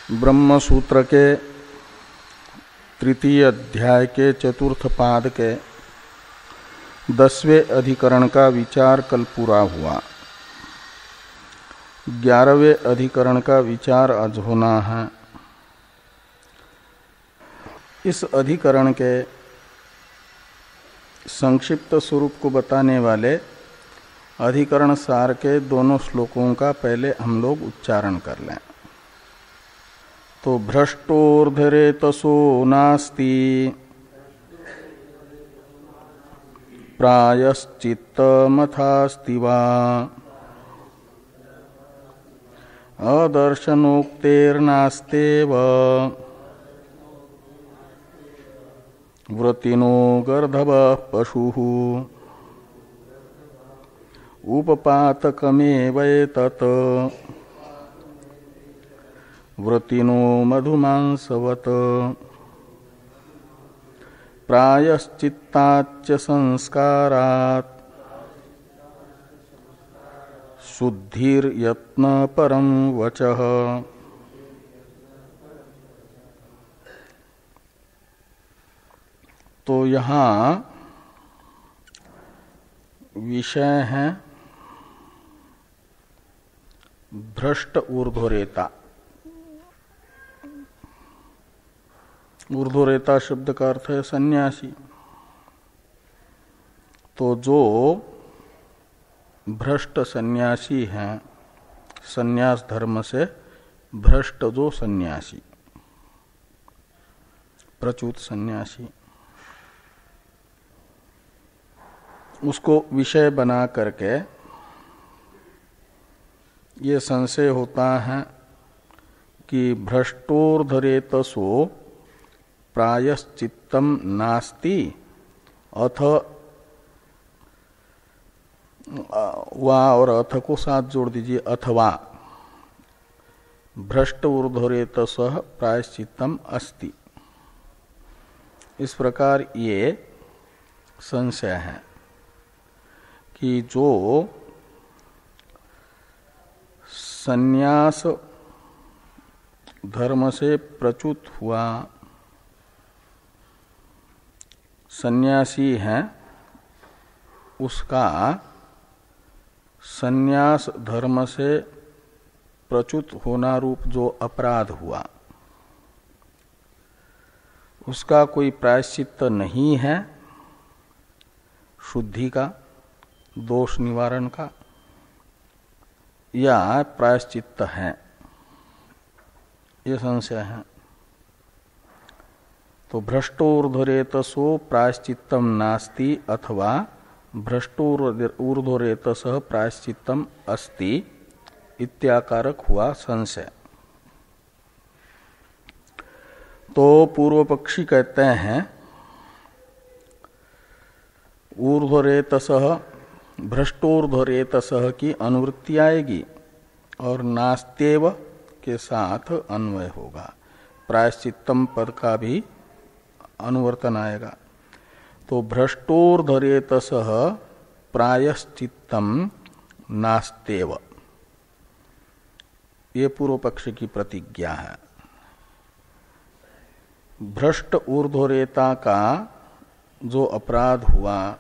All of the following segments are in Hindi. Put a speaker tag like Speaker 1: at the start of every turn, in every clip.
Speaker 1: ब्रह्म सूत्र के तृतीय अध्याय के चतुर्थ पाद के 10वें अधिकरण का विचार कल पूरा हुआ। 11वें अधिकरण का विचार आज होना है। इस अधिकरण के संक्षिप्त स्वरूप को बताने वाले अधिकरण सार के दोनों श्लोकों का पहले हम लोग उच्चारण कर लें। तो भ्रष्टोर्धरेतसो नास्ति प्रायश्चित्तमथास्ति वा अदर्शनोक्तेर्नास्तेव व्रतिनो गर्धवः पशुः उपपातकमेवैतत् व्रतिनो मधुमांसवत् प्रायश्चित्ताच्च संस्कारात् शुद्धिर्यत्न परं वचः। तो यहाँ विषय है भ्रष्ट ऊर्ध्वरेता। ऊर्ध्वरेता शब्द का अर्थ है सन्यासी। तो जो भ्रष्ट सन्यासी हैं, सन्यास धर्म से भ्रष्ट जो सन्यासी, प्रच्युत सन्यासी, उसको विषय बना करके ये संशय होता है कि भ्रष्टोर्धरेतसो प्रायश्चित्तम नास्ति अथ वा, और अथ को साथ जोड़ दीजिए, अथवा भ्रष्ट ऊर्ध्वरेतसः प्रायश्चित्तम अस्ति। इस प्रकार ये संशय है कि जो सन्यास धर्म से प्रच्युत हुआ सन्यासी है, उसका सन्यास धर्म से प्रच्युत होना रूप जो अपराध हुआ, उसका कोई प्रायश्चित्त नहीं है, शुद्धि का, दोष निवारण का, या प्रायश्चित्त है, ये संशय है। तो भ्रष्टोर्ध्वरेतसो प्रायश्चित्तम नास्ति अथवा भ्रष्टोर्ध्वरेतसः प्रायश्चित्तम अस्ति इत्याकारक हुआ संशय। तो पूर्व पक्षी कहते हैं ऊर्ध्वरेतसः भ्रष्टोर्ध्वरेतसः की अनुवृत्ति आएगी और नास्त्येव के साथ अन्वय होगा, प्रायश्चित्तम पद का भी अनुवर्तन आएगा। तो भ्रष्टोर्ध्वरेतसः प्रायश्चित्तम नास्त्येव, ये पूर्व पक्ष की प्रतिज्ञा है। भ्रष्ट ऊर्ध्वरेता का जो अपराध हुआ,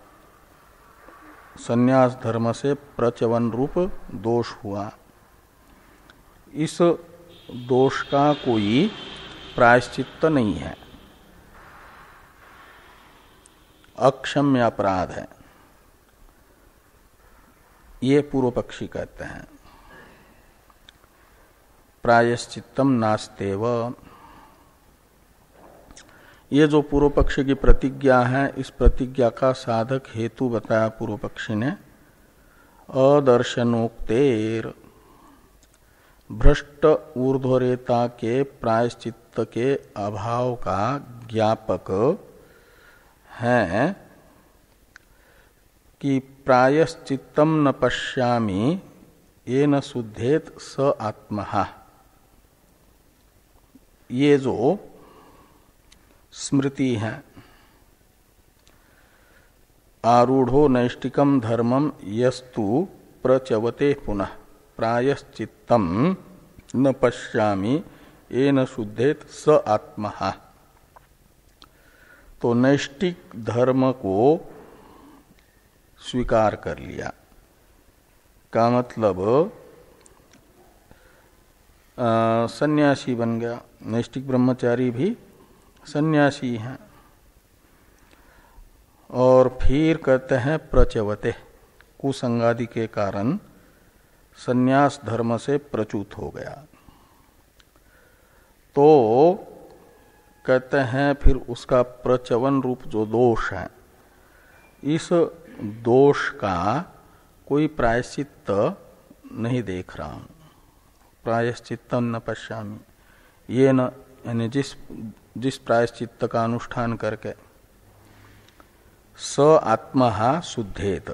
Speaker 1: सन्यास धर्म से प्रचवन रूप दोष हुआ, इस दोष का कोई प्रायश्चित्त नहीं है, अक्षम्य अपराध है, ये पूर्व पक्षी कहते हैं। प्रायश्चित्तम नास्तेव, ये जो पूर्व पक्ष की प्रतिज्ञा है, इस प्रतिज्ञा का साधक हेतु बताया पूर्व पक्षी ने। अदर्शनोक्तेर, भ्रष्ट ऊर्ध्वरेता के प्रायश्चित्त के अभाव का ज्ञापक है कि प्रायश्चित्तम न पश्यामि येन शुद्धेत स आत्महा, ये जो स्मृति है, आरूढ़ो नैष्टिकम धर्मम यस्तु प्रचवते पुनः प्रायश्चित्तम न पश्यामि येन शुद्धेत स आत्मा। तो नैष्टिक धर्म को स्वीकार कर लिया का मतलब सन्यासी बन गया। नैष्टिक ब्रह्मचारी भी सन्यासी हैं। और फिर कहते हैं प्रचवते, कुसंगादि के कारण सन्यास धर्म से प्रच्युत हो गया। तो कहते हैं फिर उसका प्रचवन रूप जो दोष है, इस दोष का कोई प्रायश्चित्त नहीं देख रहा हूं। प्रायश्चित्त न पश्यामि, ये न यानी जिस प्रायश्चित्त का अनुष्ठान करके स आत्मा शुद्धेत,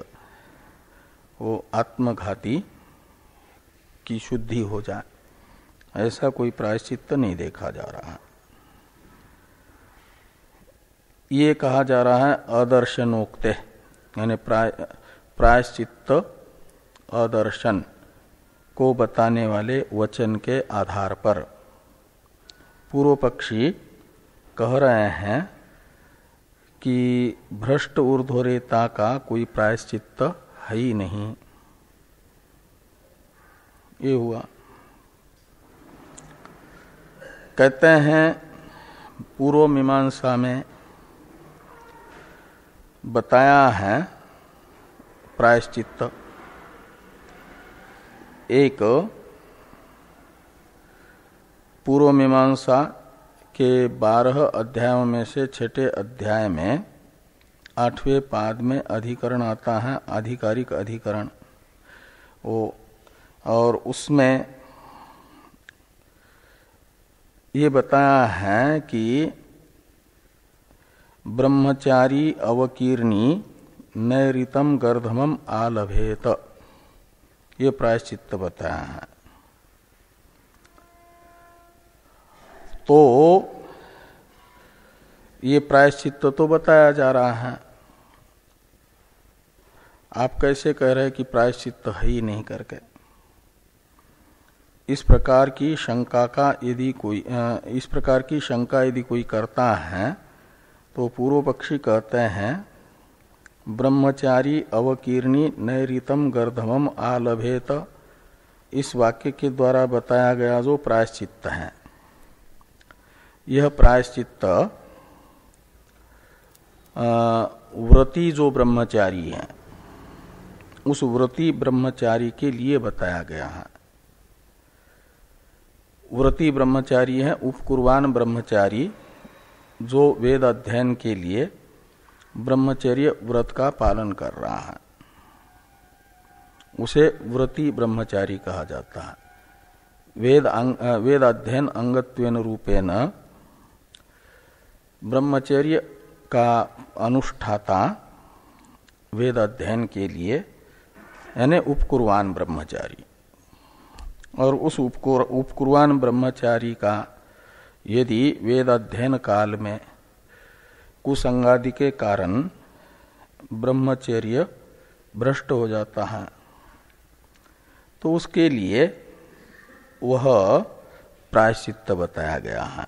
Speaker 1: वो आत्मघाती की शुद्धि हो जाए, ऐसा कोई प्रायश्चित्त नहीं देखा जा रहा है। ये कहा जा रहा है अदर्शनोक्ते, यानी प्रायश्चित्त अदर्शन को बताने वाले वचन के आधार पर पूर्व पक्षी कह रहे हैं कि भ्रष्ट ऊर्ध्वरेता का कोई प्रायश्चित्त है ही नहीं। ये हुआ। कहते हैं पूर्व मीमांसा में बताया है प्रायश्चित्त। एक पूर्व मीमांसा के 12 अध्यायों में से छठे अध्याय में 8वें पाद में अधिकरण आता है, आधिकारिक अधिकरण। वो और उसमें ये बताया है कि ब्रह्मचारी अवकीर्णी नैरितम गर्धमम आलभेत, ये प्रायश्चित्त बताया है। तो ये प्रायश्चित्त तो बताया जा रहा है, आप कैसे कह रहे हैं कि प्रायश्चित्त है ही नहीं करके? इस प्रकार की शंका यदि कोई करता है तो पूर्व पक्षी कहते हैं ब्रह्मचारी अवकीर्णी नैरितम गर्धमम आलभेत, इस वाक्य के द्वारा बताया गया जो प्रायश्चित्त है, यह प्रायश्चित्त व्रती जो ब्रह्मचारी है उस व्रती ब्रह्मचारी के लिए बताया गया है। व्रती ब्रह्मचारी है उपकुर्वान ब्रह्मचारी, जो वेद अध्ययन के लिए ब्रह्मचर्य व्रत का पालन कर रहा है, उसे व्रती ब्रह्मचारी कहा जाता है। वेद अध्ययन अंगत्वेन रूपेण ब्रह्मचर्य का अनुष्ठाता वेद अध्ययन के लिए, यानी उपकुर्वान ब्रह्मचारी। और उस उपकुर्वान ब्रह्मचारी का यदि वेद अध्ययन काल में कुसंगादि के कारण ब्रह्मचर्य भ्रष्ट हो जाता है तो उसके लिए वह प्रायश्चित्त बताया गया है।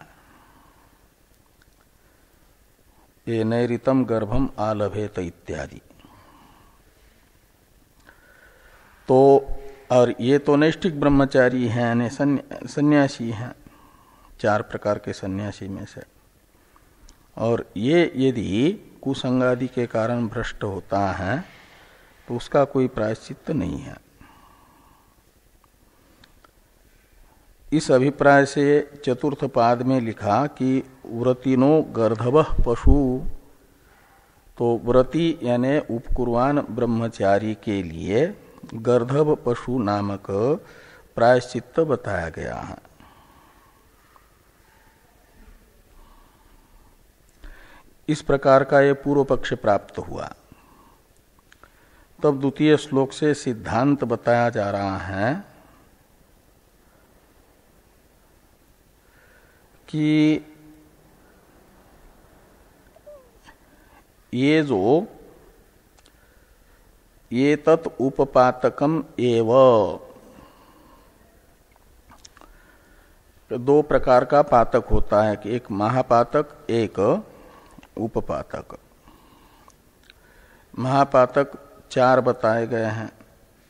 Speaker 1: ये नैरितम गर्भम आलभेत इत्यादि। तो और ये तो नैष्ठिक ब्रह्मचारी हैं, यानी सन्यासी हैं, 4 प्रकार के सन्यासी में से। और ये यदि कुसंगादि के कारण भ्रष्ट होता है तो उसका कोई प्रायश्चित्त नहीं है। इस अभिप्राय से चतुर्थ पाद में लिखा कि व्रतिनो गर्धवः पशु, तो व्रति यानी उपकुर्वान ब्रह्मचारी के लिए गर्धव पशु नामक प्रायश्चित्त बताया गया है। इस प्रकार का ये पूर्व पक्ष प्राप्त हुआ। तब द्वितीय श्लोक से सिद्धांत बताया जा रहा है कि ये जो ये तत् उपपातकम एव, दो प्रकार का पातक होता है कि एक महापातक एक उपपातक। महापातक 4 बताए गए हैं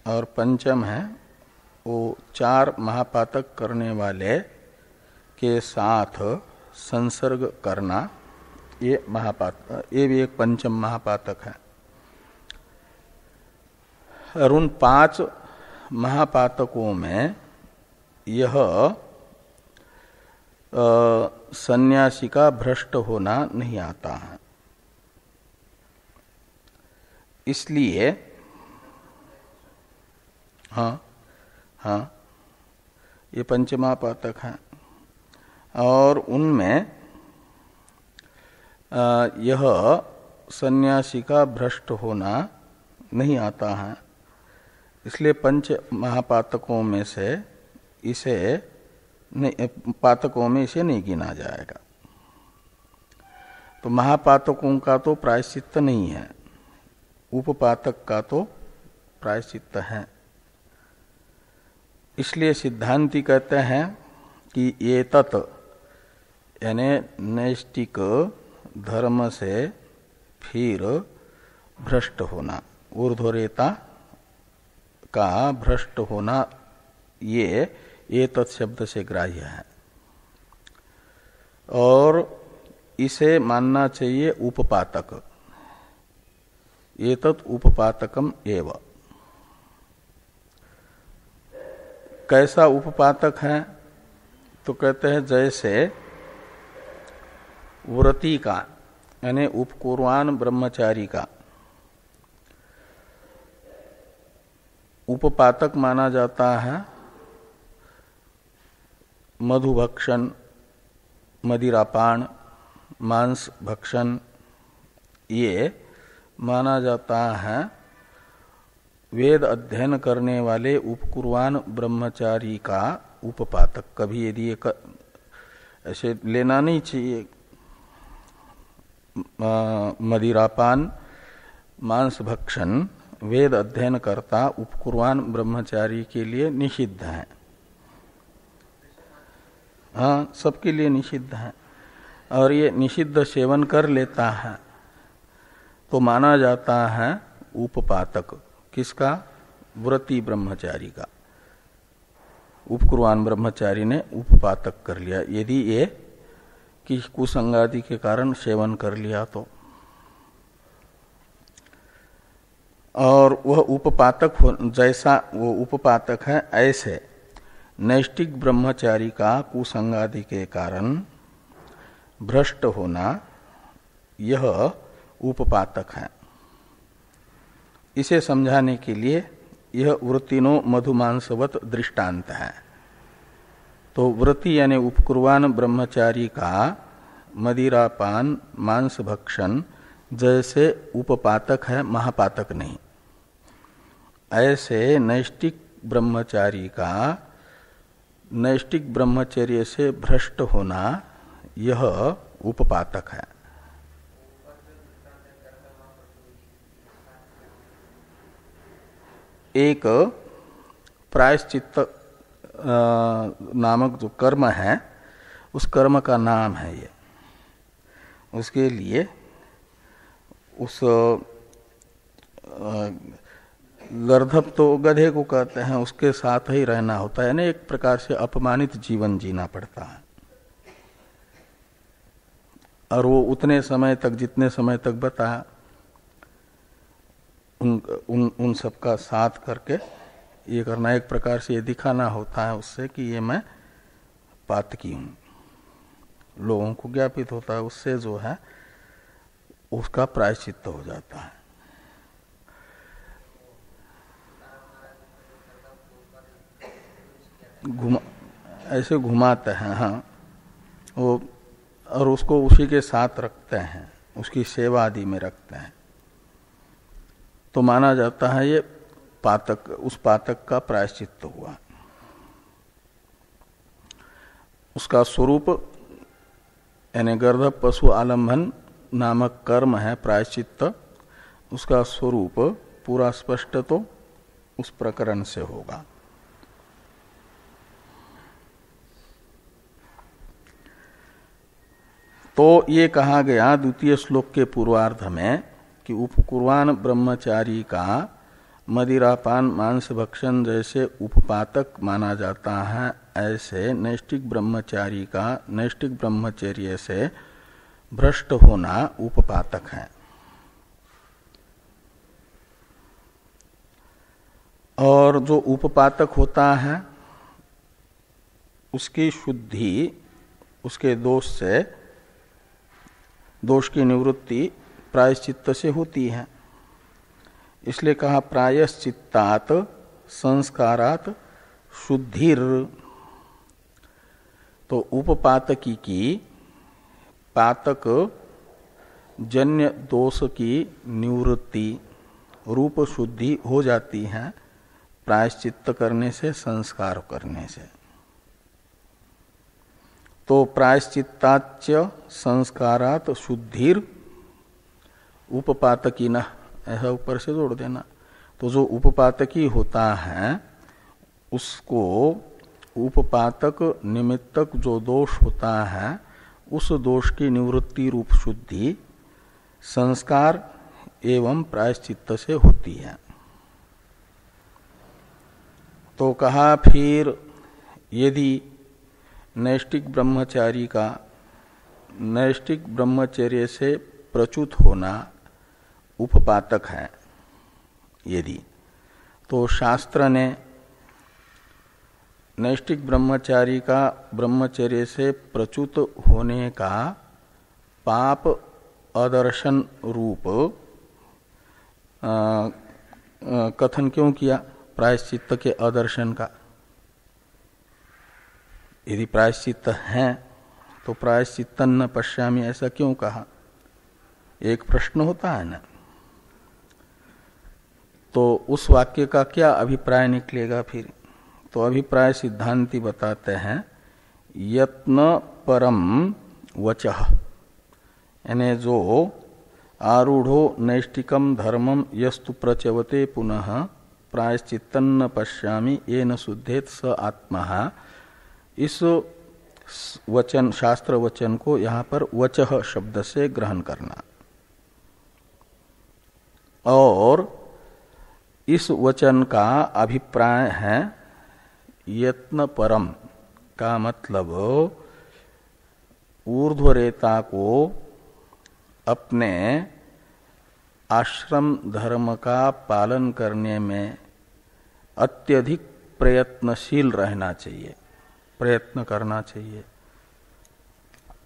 Speaker 1: और पंचम है वो 4 महापातक करने वाले के साथ संसर्ग करना, ये महापातक, ये भी एक पंचम महापातक है। और उन 5 महापातकों में यह सन्यासी का भ्रष्ट होना नहीं आता है। इसलिए हाँ ये पंचमहापातक हैं और उनमें यह सन्यासी का भ्रष्ट होना नहीं आता है। इसलिए पंच महापातकों में से इसे पातकों में इसे नहीं गिना जाएगा। तो महापातकों का तो प्रायश्चित्त नहीं है, उपपातक का तो प्रायश्चित्त है। इसलिए सिद्धांती कहते हैं कि ये तत् यानी नैष्टिक धर्म से फिर भ्रष्ट होना, ऊर्ध्वरेता का भ्रष्ट होना, ये तत्शब्द से ग्राह्य है और इसे मानना चाहिए उपपातक। ये तत् उपपातकम एव। कैसा उपपातक है? तो कहते हैं जैसे व्रती का यानी उपकुर्वाण ब्रह्मचारी का उपपातक माना जाता है मधुभक्षण, मदिरापान, मांस भक्षण, ये माना जाता है वेद अध्ययन करने वाले उपकुर्वाण ब्रह्मचारी का उपपातक। कभी यदि ऐसे लेना नहीं चाहिए, मदिरापान, मांस भक्षण वेद अध्ययन करता उपकुर्वाण ब्रह्मचारी के लिए निषिद्ध है। हाँ, सबके लिए निषिद्ध है और ये निषिद्ध सेवन कर लेता है तो माना जाता है उपपातक। किसका? व्रती ब्रह्मचारी का। उपकुर्वाण ब्रह्मचारी ने उपपातक कर लिया यदि ये कि कुसंगादि के कारण सेवन कर लिया तो। और वह उपपातक जैसा वो उपपातक है ऐसे नैष्टिक ब्रह्मचारी का कुसंगादि के कारण भ्रष्ट होना यह उपपातक है। इसे समझाने के लिए यह वृत्तिनो मधुमांसवत दृष्टांत है। तो वृत्ति यानी उपकुर्वाण ब्रह्मचारी का मदिरापान, मांस भक्षण जैसे उपपातक है, महापातक नहीं। ऐसे नैष्टिक ब्रह्मचारी का नैष्टिक ब्रह्मचर्य से भ्रष्ट होना यह उपपातक है। एक प्रायश्चित्त नामक जो कर्म है उस कर्म का नाम है ये। उसके लिए उस गर्धप तो गधे को कहते हैं, उसके साथ ही रहना होता है ना, एक प्रकार से अपमानित जीवन जीना पड़ता है। और वो उतने समय तक, जितने समय तक बताया, उन सबका साथ करके ये करना, एक प्रकार से ये दिखाना होता है उससे कि ये मैं पातकी हूं। लोगों को ज्ञापित होता है, उससे जो है उसका प्रायश्चित्त हो जाता है। ऐसे घुमाते हैं, हाँ, वो, और उसको उसी के साथ रखते हैं, उसकी सेवा आदि में रखते हैं, तो माना जाता है ये पातक, उस पातक का प्रायश्चित्त हुआ। उसका स्वरूप यानी गर्धप पशु आलम्बन नामक कर्म है प्रायश्चित्त, उसका स्वरूप पूरा स्पष्ट तो उस प्रकरण से होगा। तो ये कहा गया द्वितीय श्लोक के पूर्वार्ध में कि उपकुर्वाण ब्रह्मचारी का मदिरापान मांस भक्षण जैसे उपपातक माना जाता है, ऐसे नैष्टिक ब्रह्मचारी का नैष्टिक ब्रह्मचर्य से भ्रष्ट होना उपपातक है। और जो उपपातक होता है उसकी शुद्धि उसके दोष से, दोष की निवृत्ति प्रायश्चित्त से होती है। इसलिए कहा प्रायश्चित्तात संस्कारात शुद्धिर। तो उपपातकी की पातक जन्य दोष की निवृत्ति रूप शुद्धि हो जाती है प्रायश्चित्त करने से, संस्कार करने से। तो प्रायश्चित्ताच्य संस्कारात शुद्धिर उपपातकी न, ऐसा ऊपर से जोड़ देना। तो जो उपपातकी होता है उसको उपपातक निमित्तक जो दोष होता है उस दोष की निवृत्ति रूप शुद्धि संस्कार एवं प्रायश्चित्त से होती है। तो कहा फिर यदि नैष्टिक ब्रह्मचारी का नैष्टिक ब्रह्मचर्य से प्रच्युत होना उपपातक है यदि, तो शास्त्र ने नैष्टिक ब्रह्मचारी का ब्रह्मचर्य से प्रच्युत होने का पाप अदर्शन रूप कथन क्यों किया प्रायश्चित्त के अदर्शन का? यदि प्रायश्चित्त है तो प्रायश्चित्तन न पश्यामि ऐसा क्यों कहा? एक प्रश्न होता है ना। तो उस वाक्य का क्या अभिप्राय निकलेगा फिर? तो अभिप्राय सिद्धांती बताते हैं यत्न परम वचः, यानी जो आरूढ़ो नैष्टिकम धर्मम यस्तु प्रचवते पुनः प्रायश्चित्तन्न पश्यामि येन शुद्धेत स आत्मा, इस वचन शास्त्र वचन को यहाँ पर वचः शब्द से ग्रहण करना। और इस वचन का अभिप्राय है यत्न परम का मतलब ऊर्ध्वरेता को अपने आश्रम धर्म का पालन करने में अत्यधिक प्रयत्नशील रहना चाहिए, प्रयत्न करना चाहिए।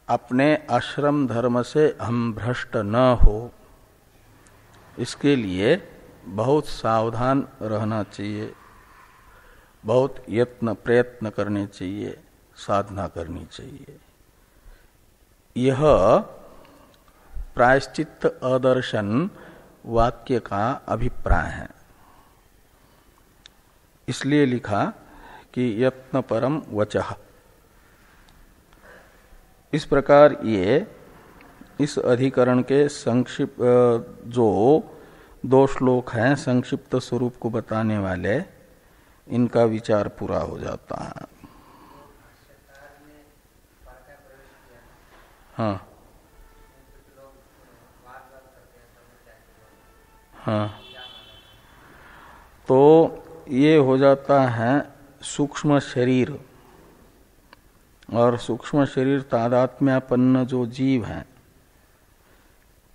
Speaker 1: अपने आश्रम धर्म से हम भ्रष्ट न हो, इसके लिए बहुत सावधान रहना चाहिए, बहुत यत्न प्रयत्न करने चाहिए, साधना करनी चाहिए। यह प्रायश्चित्त अदर्शन वाक्य का अभिप्राय है। इसलिए लिखा कि यत्न परम वचः। इस प्रकार ये इस अधिकरण के संक्षिप्त जो दो श्लोक हैं संक्षिप्त स्वरूप को बताने वाले, इनका विचार पूरा हो जाता है। हाँ हाँ, तो ये हो जाता है सूक्ष्म शरीर, और सूक्ष्म शरीर तादात्म्यापन्न जो जीव है,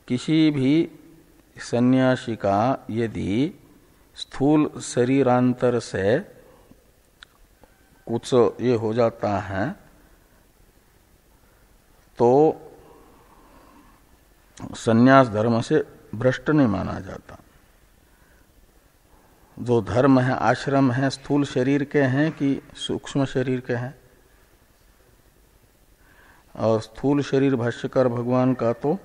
Speaker 1: किसी भी सन्यासी का यदि स्थूल शरीरांतर से कुछ ये हो जाता है तो सन्यास धर्म से भ्रष्ट नहीं माना जाता। जो धर्म है, आश्रम है, स्थूल शरीर के हैं कि सूक्ष्म शरीर के हैं? और स्थूल शरीर भाष्यकार भगवान का तो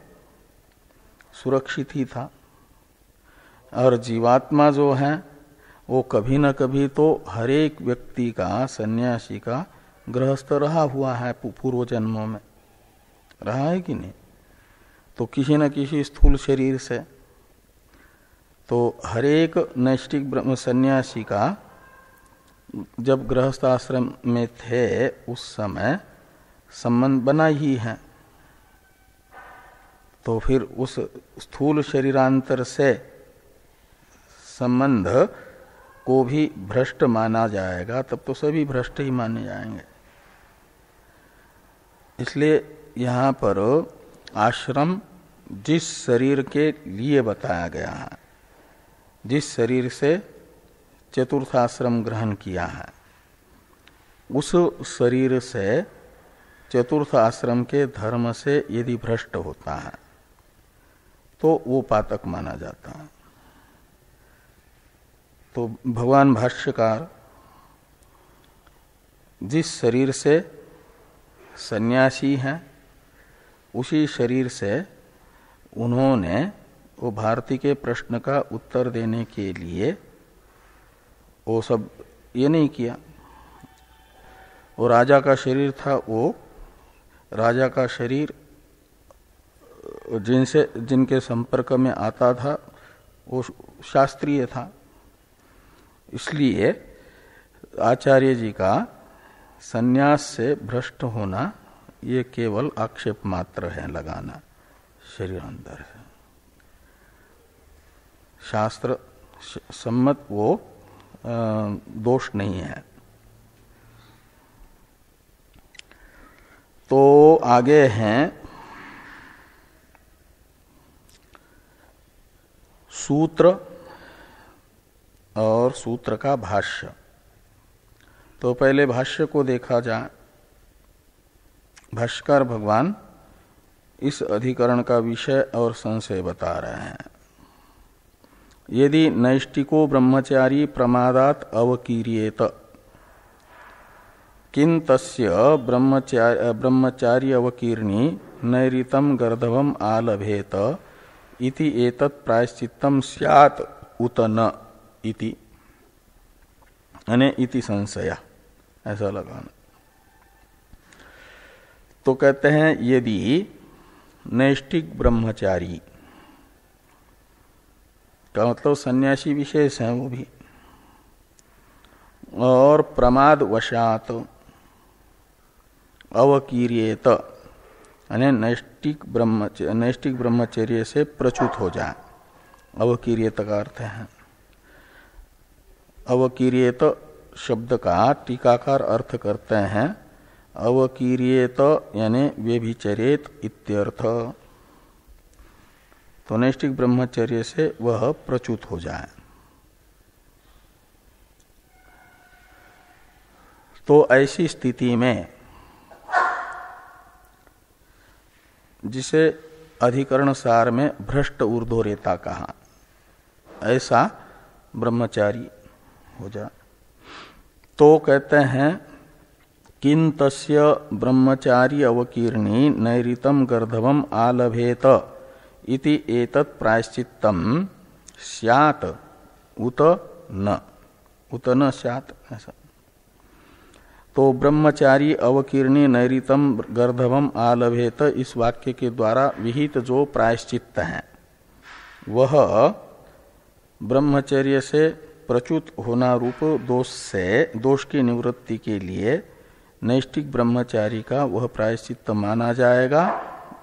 Speaker 1: सुरक्षित ही था, और जीवात्मा जो है वो कभी न कभी तो हरेक व्यक्ति का, सन्यासी का गृहस्थ रहा हुआ है, पूर्व जन्मों में रहा है कि नहीं? तो किसी न किसी स्थूल शरीर से तो हरेक नैष्टिक ब्रह्म सन्यासी का जब गृहस्थ आश्रम में थे उस समय संबंध बना ही है। तो फिर उस स्थूल शरीरांतर से संबंध को भी भ्रष्ट माना जाएगा, तब तो सभी भ्रष्ट ही माने जाएंगे। इसलिए यहाँ पर आश्रम जिस शरीर के लिए बताया गया है, जिस शरीर से चतुर्थाश्रम ग्रहण किया है, उस शरीर से चतुर्थ आश्रम के धर्म से यदि भ्रष्ट होता है तो वो पातक माना जाता है। तो भगवान भाष्यकार जिस शरीर से सन्यासी हैं, उसी शरीर से उन्होंने वो भारती के प्रश्न का उत्तर देने के लिए वो सब ये नहीं किया। वो राजा का शरीर था, वो राजा का शरीर जिनके संपर्क में आता था वो शास्त्रीय था। इसलिए आचार्य जी का सन्यास से भ्रष्ट होना ये केवल आक्षेप मात्र है लगाना शरीर अंदर है। शास्त्र सम्मत वो दोष नहीं है। तो आगे हैं सूत्र और सूत्र का भाष्य। तो पहले भाष्य को देखा जाए। भाष्यकार भगवान इस अधिकरण का विषय और संशय बता रहे हैं। यदि नैष्टिको ब्रह्मचारी प्रमादात अवकीर्येत किं तस्य ब्रह्मचारी अवकीर्णी नैरितम गर्धवम आलभेत इति एतत् प्रायश्चित्तम स्यात् उत न इति अने इति संशय, ऐसा लगाना। तो कहते हैं यदि नैष्टिक ब्रह्मचारी का मतलब सन्यासी विशेष है वो भी, और प्रमाद वशात अवकीर्येत यानी नैष्टिक ब्रह्मचर्य से प्रच्युत हो जाए। अवकीर्येत का अर्थ है, अवकीर्येत शब्द का टीकाकार अर्थ करते हैं अवकीर्येत यानी व्यभिचरेत इत्यर्थ। तो नैष्टिक ब्रह्मचर्य से वह प्रच्युत हो जाए। तो ऐसी स्थिति में जिसे अधिकरण सार में भ्रष्ट ऊर्ध्वरेता कहा, ऐसा ब्रह्मचारी हो जाए। तो कहते हैं किं तस्य ब्रह्मचारी अवकीर्णी नैरितम गर्धवम आलभेत इति एतत् प्रायश्चित्तम स्यात् उत न स्यात्, ऐसा। तो ब्रह्मचारी अवकीर्णी नैरितम गर्धवम आलभेत इस वाक्य के द्वारा विहित जो प्रायश्चित्त है वह ब्रह्मचर्य से प्रच्युत होना रूप दोष की निवृत्ति के लिए नैष्टिक ब्रह्मचारी का वह प्रायश्चित्त माना जाएगा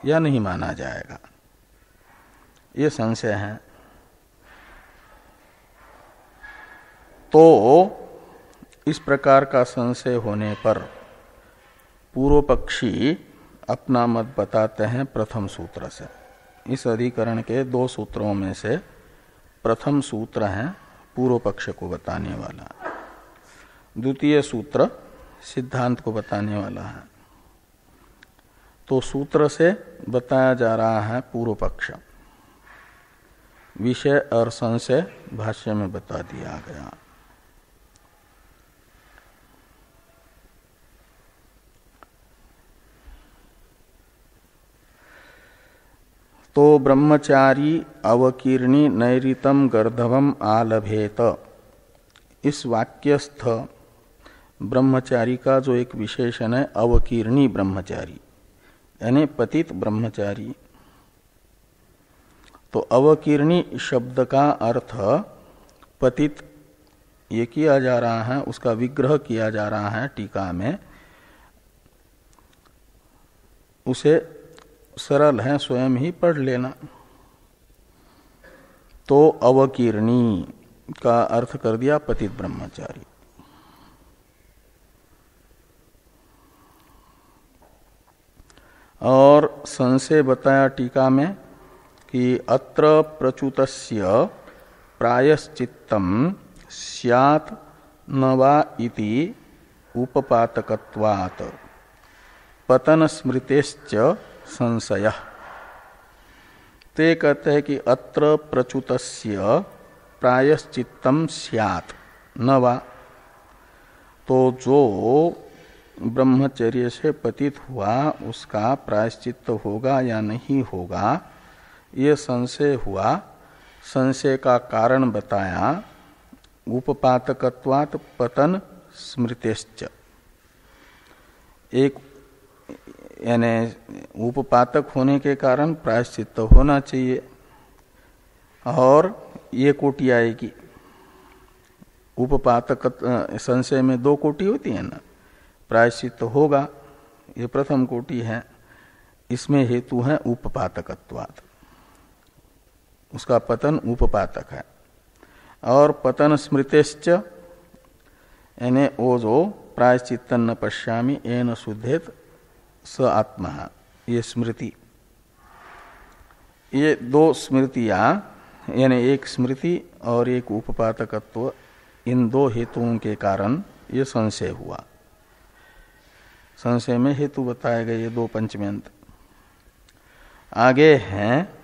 Speaker 1: या नहीं माना जाएगा, ये संशय है। तो इस प्रकार का संशय होने पर पूर्व पक्षी अपना मत बताते हैं प्रथम सूत्र से। इस अधिकरण के दो सूत्रों में से प्रथम सूत्र है पूर्व पक्ष को बताने वाला, द्वितीय सूत्र सिद्धांत को बताने वाला है। तो सूत्र से बताया जा रहा है पूर्व पक्ष, विषय और संशय भाष्य में बता दिया गया। तो ब्रह्मचारी अवकीर्णी नैरितम गर्धवम आलभेत, इस वाक्यस्थ ब्रह्मचारी का जो एक विशेषण है अवकीर्णी ब्रह्मचारी यानी पतित ब्रह्मचारी। तो अवकीर्णी शब्द का अर्थ पतित ये किया जा रहा है, उसका विग्रह किया जा रहा है टीका में। उसे सरल है, स्वयं ही पढ़ लेना। तो अवकीर्णी का अर्थ कर दिया पतित ब्रह्मचारी। और संशय बताया टीका में कि अत्र प्रच्युतस्य प्रायश्चित्तम स्यात् न वा इति उपपातकत्वात् पतन स्मृतेश्च संशयः। ते कहते हैं कि अत्र प्रच्युतस्य प्रायश्चित्तम स्यात् न वा, तो जो ब्रह्मचर्य से पतित हुआ उसका प्रायश्चित्त होगा या नहीं होगा, ये संशय हुआ। संशय का कारण बताया उपपातकत्वात् पतन स्मृतेश्च। एक यानी उपपातक होने के कारण प्रायश्चित्त होना चाहिए, और ये कोटि आएगी। उपपातक संशय में दो कोटि होती है ना, प्रायश्चित्त होगा, ये प्रथम कोटि है। इसमें हेतु है उपपातकत्वात्, उसका पतन उपपातक है। और पतन स्मृतेश्च यानी वो जो प्रायश्चित्त न पश्यामि येन शुद्धेत स आत्मा, ये स्मृति, ये दो स्मृतियां यानी एक स्मृति और एक उपपातकत्व, इन दो हेतुओं के कारण ये संशय हुआ। संशय में हेतु बताए गए ये दो पंचम्यंत। आगे हैं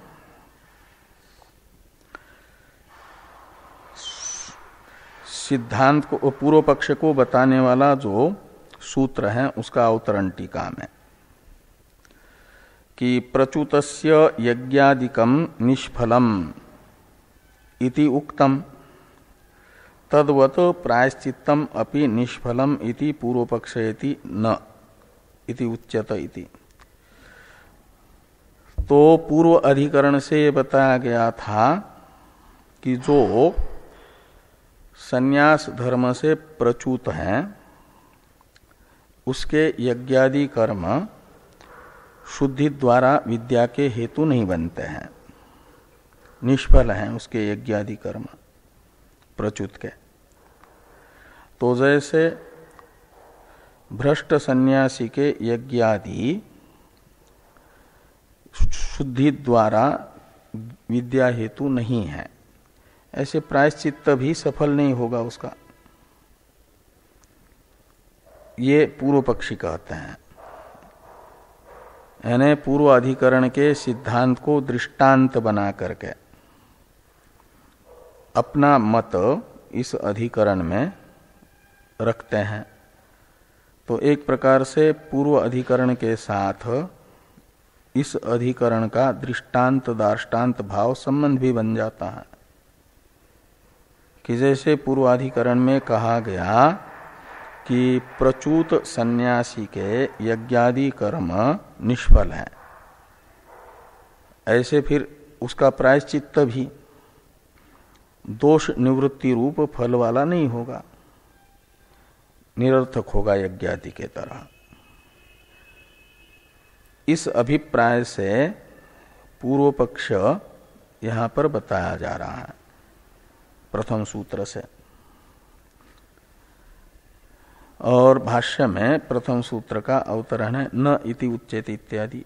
Speaker 1: सिद्धांत को, पूर्व पक्ष को बताने वाला जो सूत्र है उसका अवतरण टीका में कि प्रच्युतस्य यज्ञादिकम निष्फलम इति उक्तम तद्वत प्रायश्चित्तम अपि निष्फलम इति पूर्व पक्षयति न इति उच्यत इति। तो पूर्व अधिकरण से ये बताया गया था कि जो संन्यास धर्म से प्रच्युत हैं उसके यज्ञादि कर्म शुद्धि द्वारा विद्या के हेतु नहीं बनते हैं, निष्फल हैं उसके यज्ञादि कर्म प्रच्युत के। तो जैसे भ्रष्ट सन्यासी के यज्ञादि शुद्धि द्वारा विद्या हेतु नहीं है, ऐसे प्रायश्चित्त भी सफल नहीं होगा उसका, ये पूर्व पक्षी कहते हैं। यानी पूर्व अधिकरण के सिद्धांत को दृष्टांत बना करके अपना मत इस अधिकरण में रखते हैं। तो एक प्रकार से पूर्व अधिकरण के साथ इस अधिकरण का दृष्टांत दार्ष्टान्त भाव संबंध भी बन जाता है कि जैसे पूर्वाधिकरण में कहा गया कि प्रच्युत सन्यासी के यज्ञादि कर्म निष्फल हैं, ऐसे फिर उसका प्रायश्चित्त भी दोष निवृत्ति रूप फल वाला नहीं होगा, निरर्थक होगा यज्ञादि के तरह। इस अभिप्राय से पूर्व पक्ष यहां पर बताया जा रहा है प्रथम सूत्र से। और भाष्य में प्रथम सूत्र का अवतरण है न इति उच्यते इत्यादि।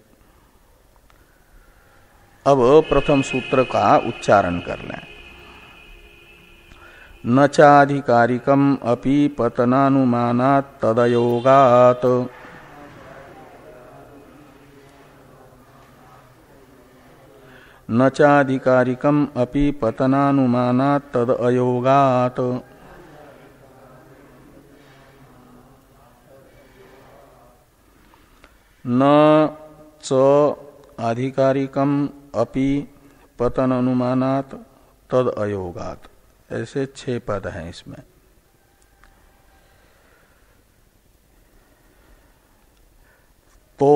Speaker 1: अब प्रथम सूत्र का उच्चारण कर लें। न चाधिकारिकम अपि पतनानुमानात् तदयोगात् न चाधिकारिकम अपि पतनानुमानात् तदयोगात् न च आधिकारिकम अपि पतन अनुमानात् तद अयोगात्, ऐसे 6 पद हैं इसमें। तो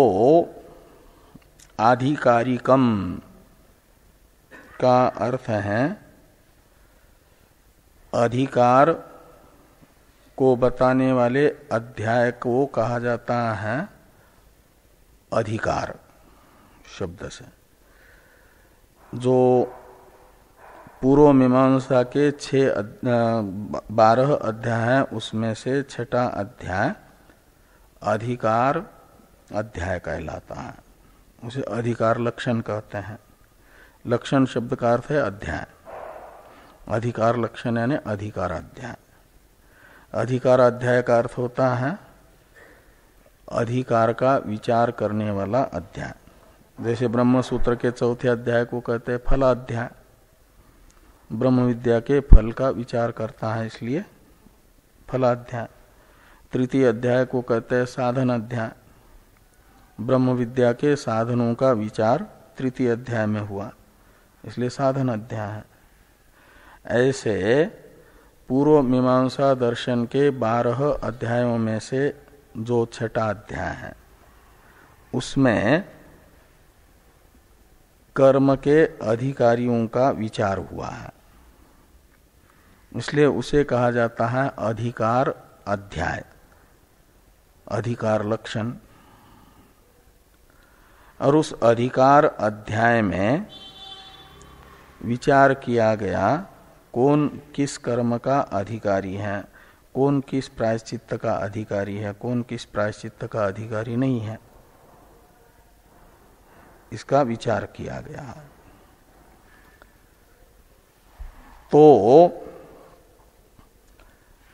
Speaker 1: आधिकारिकम का अर्थ है अधिकार को बताने वाले अध्याय को कहा जाता है अधिकार शब्द से। जो पूर्व मीमांसा के 12 अध्याय हैं उसमें से छठा अध्याय अधिकार अध्याय कहलाता है। उसे अधिकार लक्षण कहते हैं। लक्षण शब्द का अर्थ है अध्याय। अधिकार लक्षण यानी अधिकार अध्याय। अधिकार अध्याय का अर्थ होता है अधिकार का विचार करने वाला अध्याय। जैसे ब्रह्म सूत्र के चौथे अध्याय को कहते हैं फल अध्याय। ब्रह्म विद्या के फल का विचार करता है इसलिए फलाध्याय। तृतीय अध्याय को कहते हैं साधन अध्याय। ब्रह्म विद्या के साधनों का विचार तृतीय अध्याय में हुआ इसलिए साधन अध्याय है। ऐसे पूर्व मीमांसा दर्शन के 12 अध्यायों में से जो छठा अध्याय है उसमें कर्म के अधिकारियों का विचार हुआ है, इसलिए उसे कहा जाता है अधिकार अध्याय, अधिकार लक्षण। और उस अधिकार अध्याय में विचार किया गया कौन किस कर्म का अधिकारी है, कौन किस प्रायश्चित्त का अधिकारी है, कौन किस प्रायश्चित्त का अधिकारी नहीं है, इसका विचार किया गया है। तो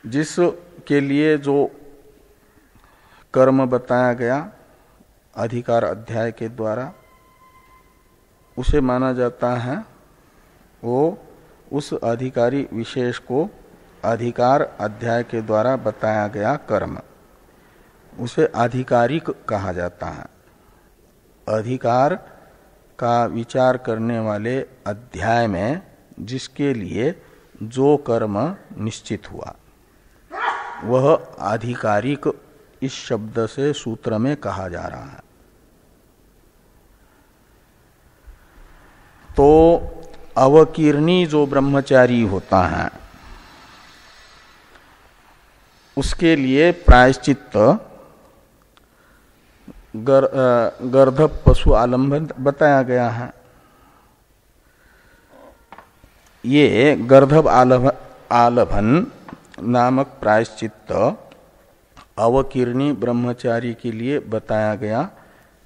Speaker 1: जिसके लिए जो कर्म बताया गया अधिकार अध्याय के द्वारा उसे माना जाता है वो उस अधिकारी विशेष को अधिकार अध्याय के द्वारा बताया गया कर्म, उसे आधिकारिक कहा जाता है। अधिकार का विचार करने वाले अध्याय में जिसके लिए जो कर्म निश्चित हुआ वह आधिकारिक इस शब्द से सूत्र में कहा जा रहा है। तो अवकीर्णी जो ब्रह्मचारी होता है उसके लिए प्रायश्चित्त गर्धप पशु आलंबन बताया गया है। ये गर्धप आलभन नामक प्रायश्चित्त अवकीर्णी ब्रह्मचारी के लिए बताया गया।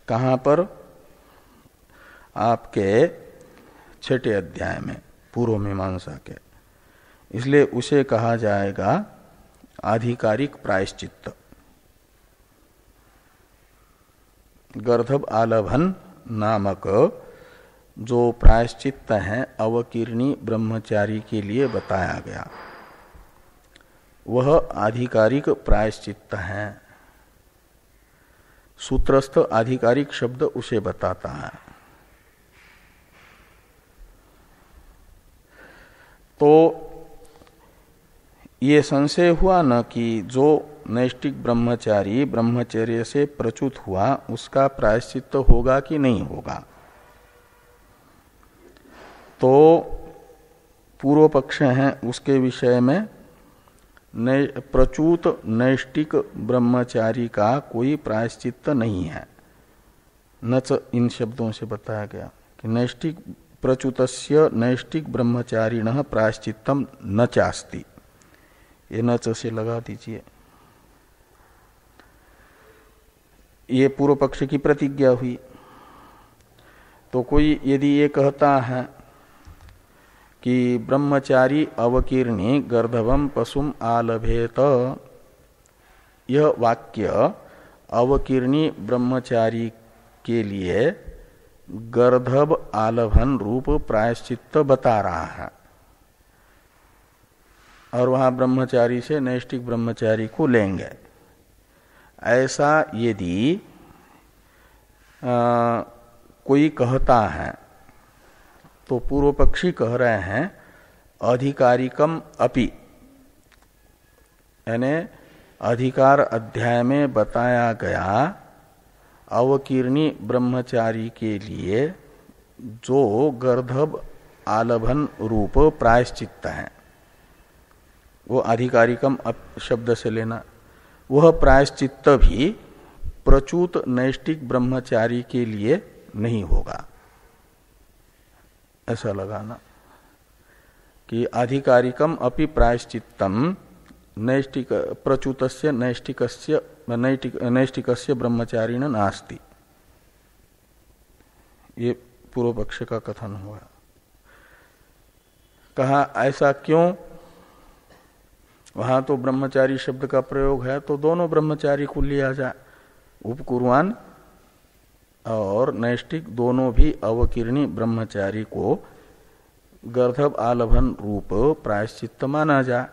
Speaker 1: कहाँ पर? आपके छठे अध्याय में पूर्व मीमांसा के। इसलिए उसे कहा जाएगा आधिकारिक प्रायश्चित्त। गर्धप आलभन नामक जो प्रायश्चित्त है अवकीर्णी ब्रह्मचारी के लिए बताया गया वह आधिकारिक प्रायश्चित्त है। सूत्रस्थ आधिकारिक शब्द उसे बताता है। तो ये संशय हुआ न कि जो नैष्टिक ब्रह्मचारी ब्रह्मचर्य से प्रच्युत हुआ उसका प्रायश्चित्त होगा कि नहीं होगा। तो पूर्व पक्ष है उसके विषय में प्रच्युत नैष्टिक ब्रह्मचारी का कोई प्रायश्चित्त नहीं है। नच इन शब्दों से बताया गया कि नैष्टिक प्रच्युतस्य नैष्टिक ब्रह्मचारिणः प्रायश्चित्तम न चास्ति। ये नच से लगा दीजिए। ये पूर्व पक्ष की प्रतिज्ञा हुई। तो कोई यदि ये कहता है कि ब्रह्मचारी अवकीर्णी गर्धवम पशुम आलभेत, यह वाक्य अवकीर्णी ब्रह्मचारी के लिए गर्धव आलभन रूप प्रायश्चित्त बता रहा है और वहां ब्रह्मचारी से नैष्टिक ब्रह्मचारी को लेंगे। ऐसा यदि कोई कहता है तो पूर्व पक्षी कह रहे हैं अधिकारिकम अपि, यानी अधिकार अध्याय में बताया गया अवकीर्णी ब्रह्मचारी के लिए जो गर्धब आलभन रूप प्रायश्चित्त है वो आधिकारिकम शब्द से लेना। वह प्रायश्चित्त भी प्रच्युत नैष्टिक ब्रह्मचारी के लिए नहीं होगा। ऐसा लगाना कि आधिकारिकम अपि प्रायश्चित्तम नैष्टिक प्रच्युतस्य नैष्टिकस्य ब्रह्मचारिण नास्ति। ये पूर्व पक्ष का कथन हुआ। कहा ऐसा क्यों? वहां तो ब्रह्मचारी शब्द का प्रयोग है, तो दोनों ब्रह्मचारी को लिया जाए, उपकुर्वान और नैष्टिक दोनों भी अवकीर्णी ब्रह्मचारी को गर्धभ आलभन रूप प्रायश्चित्त माना जाए।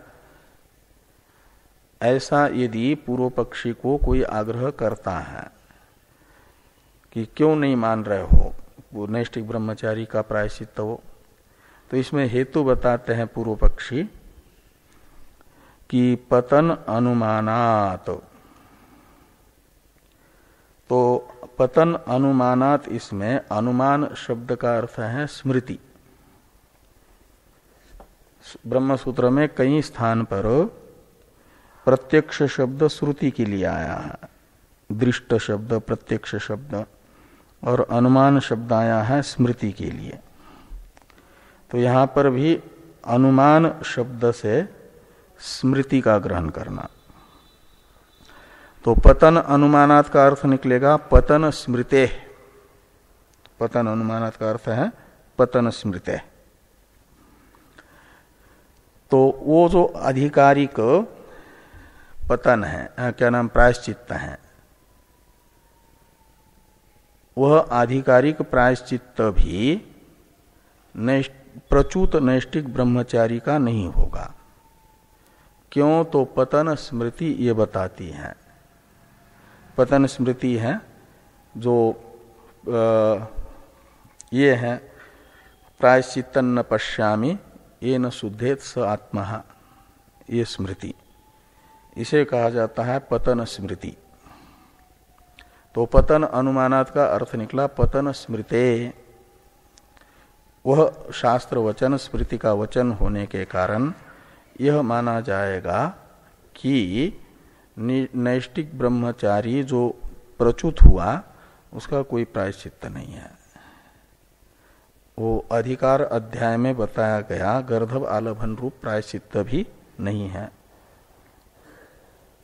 Speaker 1: ऐसा यदि पूर्व पक्षी को कोई आग्रह करता है कि क्यों नहीं मान रहे हो वो नैष्टिक ब्रह्मचारी का प्रायश्चित्त हो, तो इसमें हेतु बताते हैं पूर्व पक्षी कि पतन अनुमानात। तो पतन अनुमानात, इसमें अनुमान शब्द का अर्थ है स्मृति। ब्रह्मसूत्र में कई स्थान पर प्रत्यक्ष शब्द श्रुति के लिए आया है, दृष्ट शब्द प्रत्यक्ष शब्द, और अनुमान शब्द आया है स्मृति के लिए। तो यहां पर भी अनुमान शब्द से स्मृति का ग्रहण करना। तो पतन अनुमानात का अर्थ निकलेगा पतन स्मृते। पतन अनुमानात का अर्थ है पतन स्मृते। तो वो जो आधिकारिक पतन है, क्या नाम, प्रायश्चित्त है, वह आधिकारिक प्रायश्चित्त भी प्रच्युत नैष्टिक ब्रह्मचारी का नहीं होगा। क्यों? तो पतन स्मृति ये बताती है। पतन स्मृति है जो ये है प्रायश्चित्तं न पश्यामि येन शुद्धेत स आत्मा, ये स्मृति, इसे कहा जाता है पतन स्मृति। तो पतन अनुमानात का अर्थ निकला पतन स्मृते। वह शास्त्र वचन स्मृति का वचन होने के कारण यह माना जाएगा कि नैष्टिक ब्रह्मचारी जो प्रच्युत हुआ उसका कोई प्रायश्चित्त नहीं है। वो अधिकार अध्याय में बताया गया गर्धभ आलभन रूप प्रायश्चित्त भी नहीं है,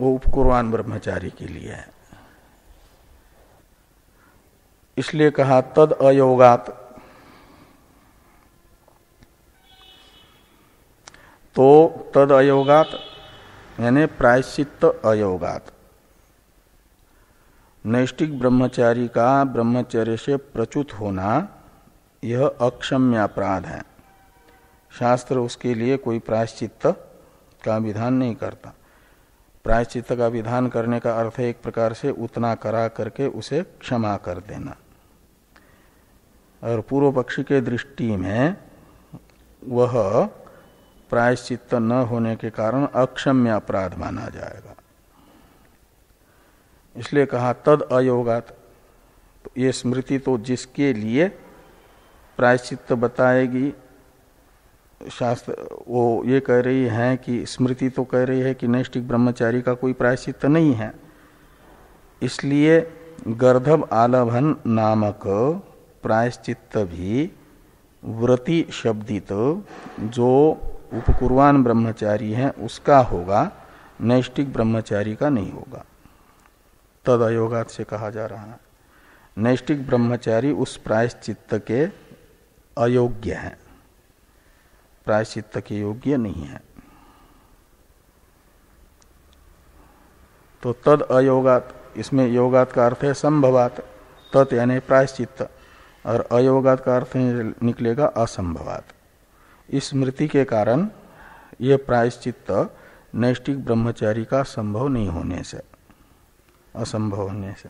Speaker 1: वो उपकुर्वान ब्रह्मचारी के लिए है। इसलिए कहा तद अयोगात। तो तद अयोगात यानी प्रायश्चित्त अयोगात, नैष्टिक ब्रह्मचारी का ब्रह्मचर्य से प्रच्युत होना यह अक्षम्य अपराध है। शास्त्र उसके लिए कोई प्रायश्चित्त का विधान नहीं करता। प्रायश्चित्त का विधान करने का अर्थ है एक प्रकार से उतना करा करके उसे क्षमा कर देना। और पूर्व पक्षी के दृष्टि में वह प्रायश्चित्त न होने के कारण अक्षम्य अपराध माना जाएगा। इसलिए कहा तद अयोगात। तो ये स्मृति तो जिसके लिए प्रायश्चित्त बताएगी, शास्त्र वो ये कह रही है कि स्मृति तो कह रही है कि नैष्टिक ब्रह्मचारी का कोई प्रायश्चित्त नहीं है, इसलिए गर्धभ आलभन नामक प्रायश्चित्त भी व्रति शब्दित जो उपकुर्वान ब्रह्मचारी है उसका होगा, नैष्टिक ब्रह्मचारी का नहीं होगा। तद अयोगात से कहा जा रहा है नैष्टिक ब्रह्मचारी उस प्रायश्चित्त के अयोग्य है, प्रायश्चित्त के योग्य नहीं है। तो तद अयोगात, इसमें योगात का अर्थ है संभवात, तत् यानी प्रायश्चित्त, और अयोगात का अर्थ निकलेगा असंभवात। इस स्मृति के कारण यह प्रायश्चित्त नैष्टिक ब्रह्मचारी का संभव नहीं होने से, असंभव होने से,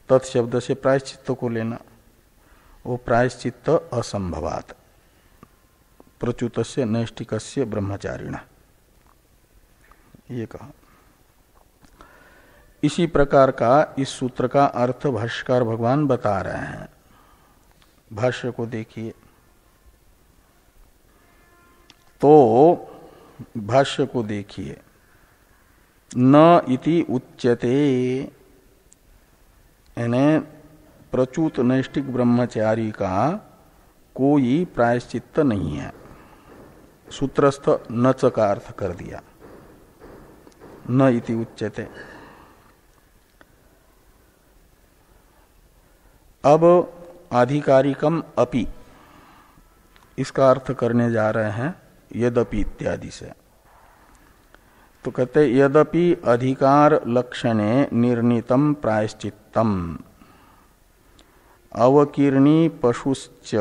Speaker 1: तत्शब्द से प्रायश्चित्त को लेना, वो प्रायश्चित्त असंभवात प्रच्युतस्य नैष्टिकस्य ब्रह्मचारिणा, ये कहा। इसी प्रकार का इस सूत्र का अर्थ भाष्यकार भगवान बता रहे हैं। भाष्य को देखिए। तो भाष्य को देखिए, न इति उच्यते, यानी प्रचूत नैष्टिक ब्रह्मचारी का कोई प्रायश्चित्त नहीं है। सूत्रस्थ नच का अर्थ कर दिया, न इति उच्यते। अब आधिकारिकम अपि इसका अर्थ करने जा रहे हैं यद्यपि इत्यादि से। तो कहते यद्यपि अधिकार लक्षणे निर्णीतम प्रायश्चित्तम अवकीर्णी पशुश्च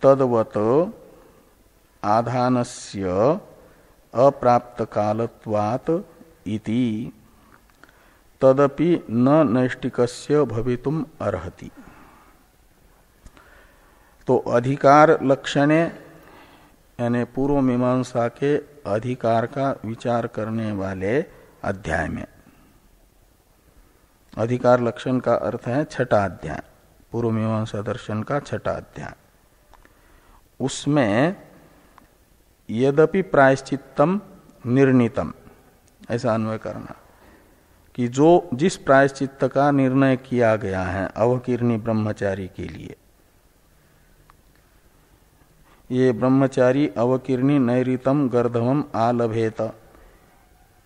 Speaker 1: तद्वत आधानस्य अप्राप्त कालत्वात् इति तदपि न नैष्टिकस्य भवितुम अर्हति। तो अधिकार लक्षणे यानी पूर्व मीमांसा के अधिकार का विचार करने वाले अध्याय में, अधिकार लक्षण का अर्थ है छठा अध्याय, पूर्व मीमांसा दर्शन का छठा अध्याय। उसमें यद्यपि प्रायश्चित्तम निर्णीतम ऐसा अन्वय करना कि जो जिस प्रायश्चित्त का निर्णय किया गया है अवकीर्णी ब्रह्मचारी के लिए, ये ब्रह्मचारी अवकीर्णी नैरितम गर्धवम आलभेत,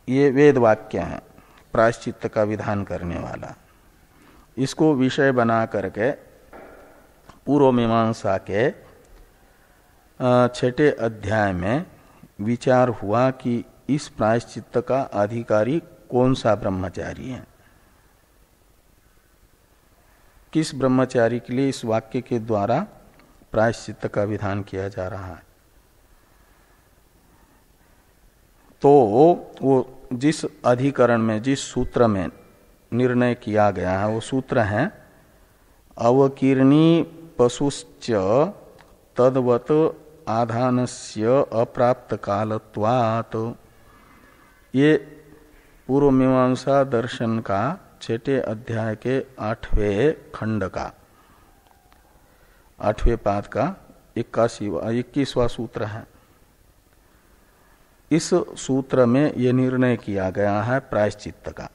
Speaker 1: ये वेद वाक्य है प्रायश्चित्त का विधान करने वाला। इसको विषय बना करके पूर्व मीमांसा के छठे अध्याय में विचार हुआ कि इस प्रायश्चित्त का अधिकारी कौन सा ब्रह्मचारी है, किस ब्रह्मचारी के लिए इस वाक्य के द्वारा प्रायश्चित्त का विधान किया जा रहा है। तो वो जिस अधिकरण में, जिस सूत्र में निर्णय किया गया है वो सूत्र है अवकीर्णी पशुश्च तद्वत आधानस्य अप्राप्त कालत्वात्। ये पूर्व मीमांसा दर्शन का छठे अध्याय के 8वें खंड का 8वें पाद का 21वां सूत्र है। इस सूत्र में यह निर्णय किया गया है प्रायश्चित्त का।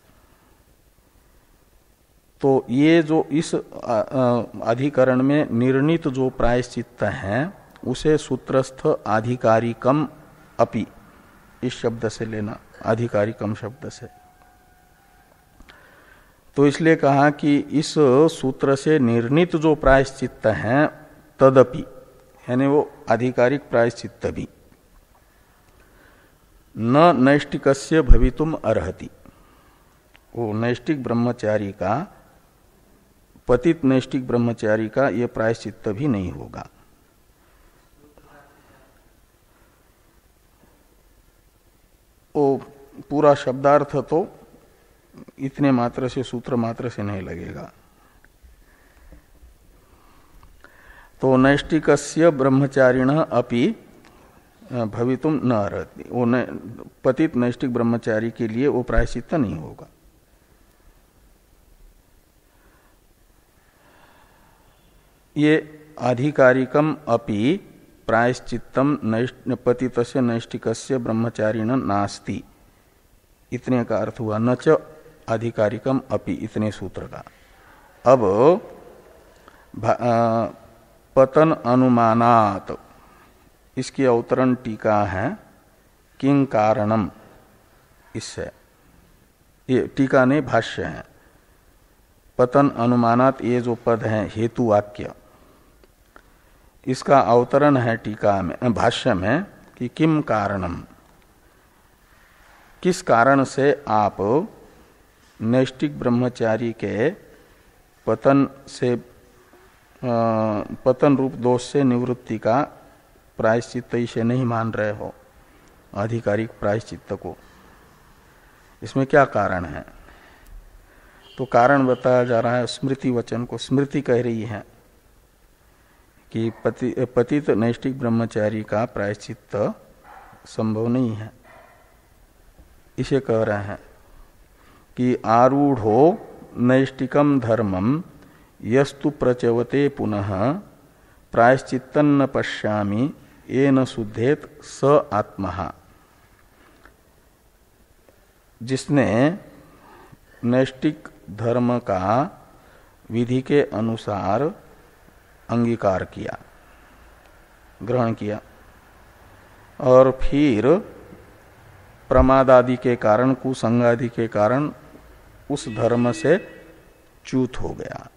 Speaker 1: तो ये जो इस अधिकरण में निर्णीत जो प्रायश्चित्त है उसे सूत्रस्थ आधिकारिकम अपि इस शब्द से लेना, आधिकारिकम शब्द से। तो इसलिए कहा कि इस सूत्र से निर्णीत जो प्रायश्चित्त है तदपि यानी वो आधिकारिक प्रायश्चित्त भी न नैष्टिकस्य भवितुम अर्हति, वो नैष्टिक ब्रह्मचारी का, पतित नैष्टिक ब्रह्मचारी का ये प्रायश्चित्त भी नहीं होगा। वो पूरा शब्दार्थ तो इतने मात्र से, सूत्र मात्र से नहीं लगेगा। तो नैष्टिकस्य ब्रह्मचारिण अपि भवितुम न अर्हति, वो पतित नैष्टिक ब्रह्मचारी के लिए वो प्रायश्चित्त नहीं होगा। ये आधिकारिकम अपि प्रायश्चित्तम पतितस्य नैष्टिकस्य ब्रह्मचारिण नास्ति, इतने का अर्थ हुआ न च आधिकारिकम अपि, इतने सूत्र का। अब पतन अनुमानात इसकी अवतरण टीका है किं कारणम, इससे ये टीका नहीं भाष्य है। पतन अनुमानात ये जो पद है हेतु वाक्य, इसका अवतरण है टीका में, भाष्य में कि किम कारणम, किस कारण से आप नैष्टिक ब्रह्मचारी के पतन से, पतन रूप दोष से निवृत्ति का प्रायश्चित्त इसे नहीं मान रहे हो, आधिकारिक प्रायश्चित्त को, इसमें क्या कारण है? तो कारण बताया जा रहा है स्मृति वचन को। स्मृति कह रही है कि पतित नैष्टिक ब्रह्मचारी का प्रायश्चित्त संभव नहीं है। इसे कह रहे हैं कि आरूढ़ो नैष्टिकम धर्मम यस्तु प्रचवते पुनः प्रायश्चित्तन्न पश्यामि येन शुद्धेत स आत्महा। जिसने नैष्टिक धर्म का विधि के अनुसार अंगीकार किया, ग्रहण किया, और फिर प्रमाद आदि के कारण, कुसंग आदि के कारण उस धर्म से च्युत हो गया,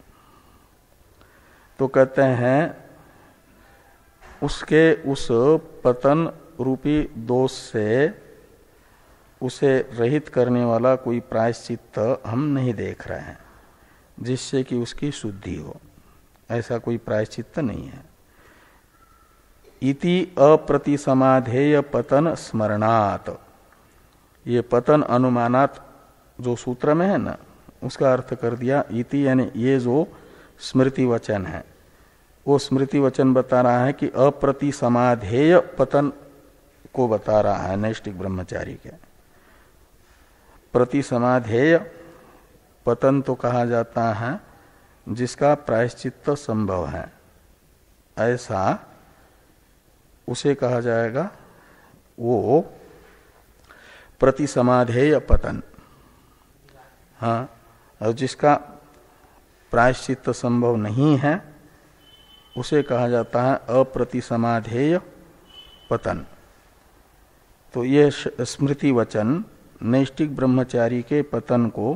Speaker 1: तो कहते हैं उसके उस पतन रूपी दोष से उसे रहित करने वाला कोई प्रायश्चित्त हम नहीं देख रहे हैं जिससे कि उसकी शुद्धि हो। ऐसा कोई प्रायश्चित्त नहीं है। इति अप्रतिसमाधेय पतन स्मरणात्, ये पतन अनुमानात जो सूत्र में है ना, उसका अर्थ कर दिया इति, यानी ये जो स्मृति वचन है वो स्मृति वचन बता रहा है कि अप्रतिसमाधेय पतन को बता रहा है नैष्ठिक ब्रह्मचारी के। प्रतिसमाधेय पतन तो कहा जाता है जिसका प्रायश्चित्त संभव है, ऐसा उसे कहा जाएगा वो प्रतिसमाधेय पतन। हाँ, और जिसका प्रायश्चित्त संभव नहीं है उसे कहा जाता है अप्रतिसमाधेय पतन। तो ये स्मृति वचन नैष्ठिक ब्रह्मचारी के पतन को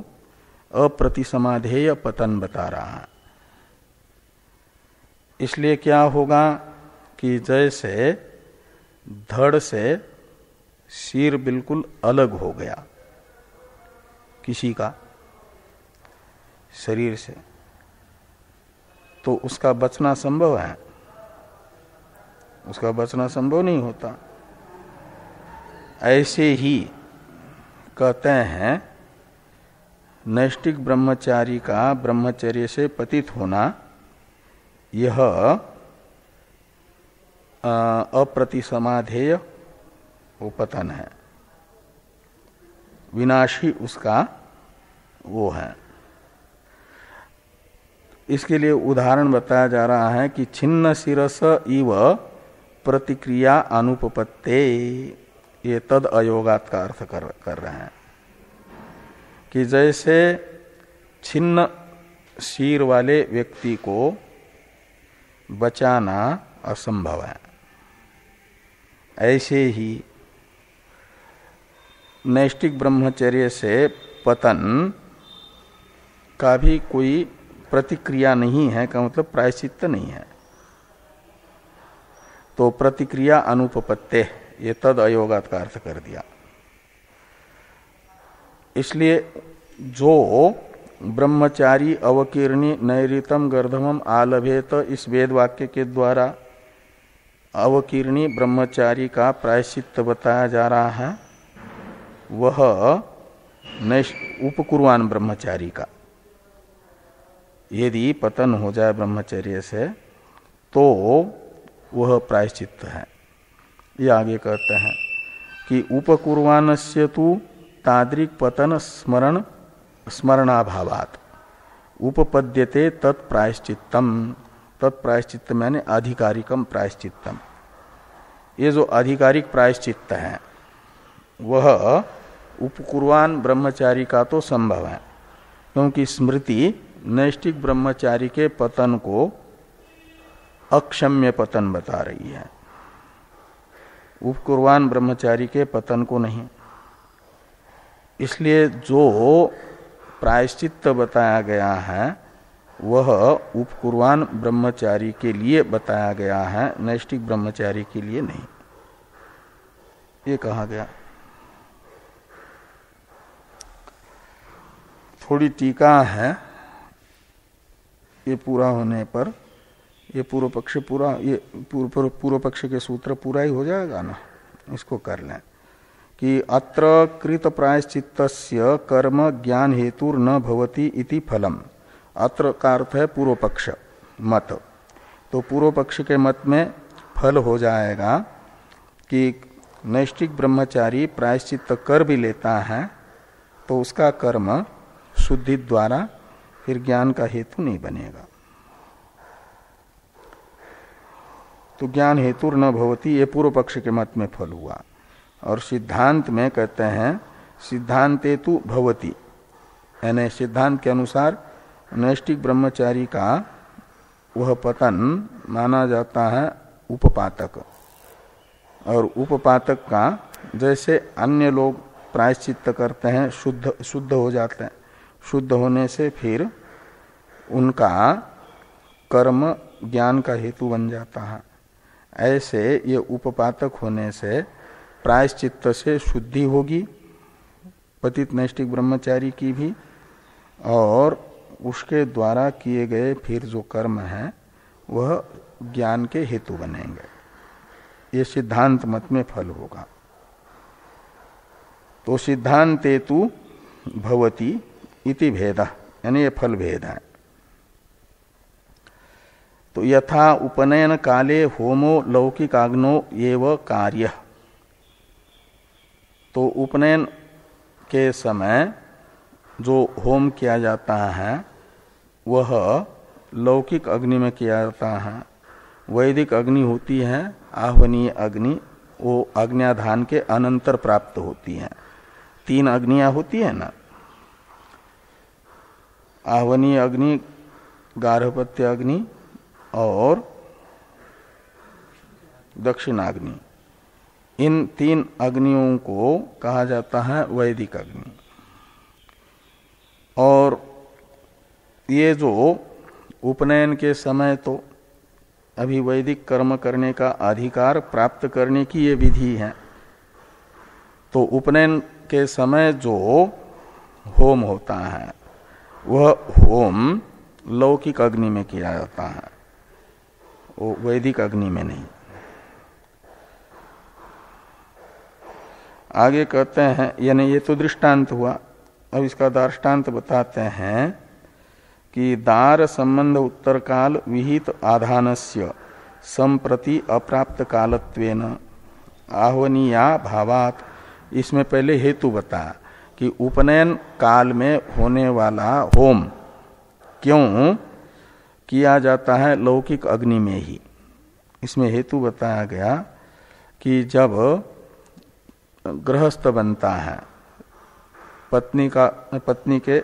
Speaker 1: अप्रतिसमाधेय पतन बता रहा है। इसलिए क्या होगा कि जैसे धड़ से सिर बिल्कुल अलग हो गया किसी का शरीर से, तो उसका बचना संभव है? उसका बचना संभव नहीं होता। ऐसे ही कहते हैं नैष्ठिक ब्रह्मचारी का ब्रह्मचर्य से पतित होना यह अप्रतिसमाधेय वो पतन है, विनाशी उसका वो है। इसके लिए उदाहरण बताया जा रहा है कि छिन्न शिरस इव प्रतिक्रिया अनुपपत्ते, ये तद अयोगात का अर्थ कर रहे हैं कि जैसे छिन्न शीर वाले व्यक्ति को बचाना असंभव है, ऐसे ही नैष्ठिक ब्रह्मचर्य से पतन का भी कोई प्रतिक्रिया नहीं है, का मतलब प्रायश्चित्त नहीं है। तो प्रतिक्रिया अनुपपत्ते, ये तद अयोगात का अर्थ कर दिया। इसलिए जो ब्रह्मचारी अवकीर्णी नैरितम गर्धमम आलभेत, इस वेद वाक्य के द्वारा अवकीर्णी ब्रह्मचारी का प्रायश्चित्त बताया जा रहा है, वह उपकुर्वान ब्रह्मचारी का यदि पतन हो जाए ब्रह्मचर्य से तो वह प्रायश्चित्त है। ये आगे कहते हैं कि उपकुर्वानस्य तु तादृक् पतन स्मरणाभावात् उपपद्यते तत्प्रायश्चित्तम, तत्प्रायश्चित्त मैंने आधिकारिकम प्रायश्चित्तम। ये जो आधिकारिक प्रायश्चित्त है वह उपकुर्वान ब्रह्मचारी का तो संभव है, क्योंकि स्मृति नैष्ठिक ब्रह्मचारी के पतन को अक्षम्य पतन बता रही है, उपकुर्वान ब्रह्मचारी के पतन को नहीं। इसलिए जो प्रायश्चित्त बताया गया है वह उपकुर्वान ब्रह्मचारी के लिए बताया गया है, नैष्ठिक ब्रह्मचारी के लिए नहीं, ये कहा गया। थोड़ी टीका है, ये पूरा होने पर ये पूर्व पक्ष पूरा, ये पूर्व पक्ष के सूत्र पूरा ही हो जाएगा ना, इसको कर लें कि अत्र कृत प्रायश्चित्तस्य कर्म ज्ञान हेतुर न भवति इति फलम। अत्र का अर्थ है पूर्व पक्ष मत, तो पूर्व पक्ष के मत में फल हो जाएगा कि नैष्ठिक ब्रह्मचारी प्रायश्चित्त कर भी लेता है तो उसका कर्म शुद्धि द्वारा फिर ज्ञान का हेतु नहीं बनेगा। तो ज्ञान हेतुर न भवति, ये पूर्व पक्ष के मत में फल हुआ। और सिद्धांत में कहते हैं सिद्धांते तु भवति, यानी सिद्धांत के अनुसार नैष्टिक ब्रह्मचारी का वह पतन माना जाता है उपपातक, और उपपातक का जैसे अन्य लोग प्रायश्चित्त करते हैं, शुद्ध हो जाते हैं, शुद्ध होने से फिर उनका कर्म ज्ञान का हेतु बन जाता है, ऐसे ये उपपातक होने से प्रायश्चित्त से शुद्धि होगी पतित नैष्टिक ब्रह्मचारी की भी, और उसके द्वारा किए गए फिर जो कर्म है वह ज्ञान के हेतु बनेंगे। ये सिद्धांत मत में फल होगा। तो सिद्धांते तु भवति इति भेद, यानी ये फल भेद है। तो यथा उपनयन काले होमो लौकिकाग्नो एव कार्य, तो उपनयन के समय जो होम किया जाता है वह लौकिक अग्नि में किया जाता है। वैदिक अग्नि होती है आह्वनीय अग्नि, वो आज्ञाधान के अनंतर प्राप्त होती है। 3 अग्नियां होती है ना, आह्वनीय अग्नि, गार्हपत्य अग्नि और दक्षिणाग्नि। इन 3 अग्नियों को कहा जाता है वैदिक अग्नि। और ये जो उपनयन के समय तो अभी वैदिक कर्म करने का अधिकार प्राप्त करने की ये विधि है, तो उपनयन के समय जो होम होता है वह होम लौकिक अग्नि में किया जाता है, वो वैदिक अग्नि में नहीं। आगे कहते हैं, यानी ये तो दृष्टांत हुआ, अब इसका दार्ष्टान्त बताते हैं कि दार संबंध उत्तर काल विहित आधानस्य संप्रति अप्राप्त कालत्वेन आह्वनीया भावात। इसमें पहले हेतु बताया कि उपनयन काल में होने वाला होम क्यों किया जाता है लौकिक अग्नि में ही। इसमें हेतु बताया गया कि जब गृहस्थ बनता है, पत्नी के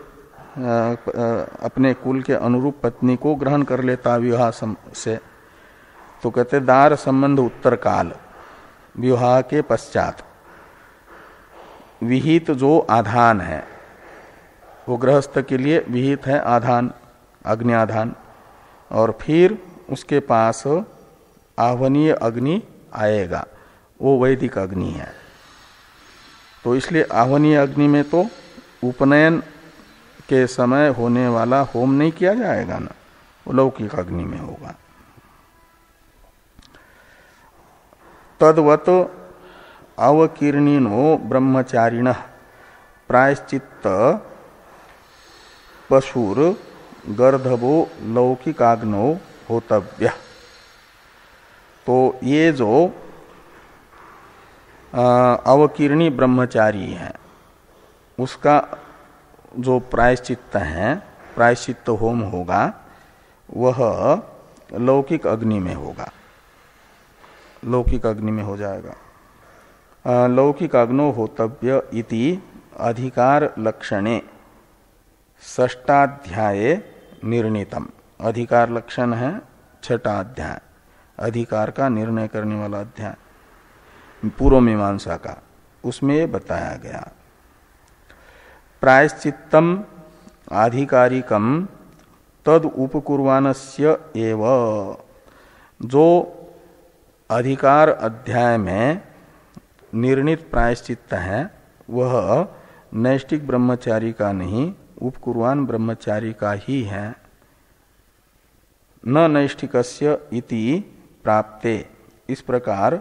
Speaker 1: अपने कुल के अनुरूप पत्नी को ग्रहण कर लेता विवाह से, तो कहते दार संबंध उत्तर काल, विवाह के पश्चात विहित जो आधान है, वो गृहस्थ के लिए विहित है आधान, अग्न्याधान, और फिर उसके पास आह्वनीय अग्नि आएगा, वो वैदिक अग्नि है। तो इसलिए आह्वनीय अग्नि में तो उपनयन के समय होने वाला होम नहीं किया जाएगा ना, वो लौकिक अग्नि में होगा। तद्वत अवकीर्णिनो ब्रह्मचारिण प्रायश्चित्त पशुर गर्धवो लौकिकाग्नो होतव्य। तो ये जो अवकीर्णी ब्रह्मचारी है उसका जो प्रायश्चित्त है, प्रायश्चित्त होम होगा, वह लौकिक अग्नि में होगा, लौकिक अग्नि में हो जाएगा। लौकिक अग्नो होतव्य इति अधिकार लक्षणे षष्ठाध्याये निर्णीतम। अधिकार लक्षण है 6ठा अध्याय, अधिकार का निर्णय करने वाला अध्याय पूर्व मीमांसा का, उसमें बताया गया। प्रायश्चित्तम आधिकारिकम तद उपकुर्वानस्य एव। जो अधिकार अध्याय में निर्णित प्रायश्चित्त है वह नैष्टिक ब्रह्मचारी का नहीं, उपकुर्वान ब्रह्मचारी का ही है। न नैष्टिकस्य इति प्राप्ते, इस प्रकार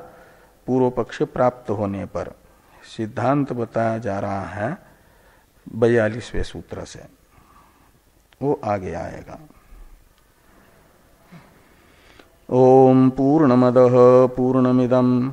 Speaker 1: पूर्व पक्ष प्राप्त होने पर सिद्धांत बताया जा रहा है 42वें सूत्र से, वो आगे आएगा। ओम पूर्णमदः पूर्णमिदम्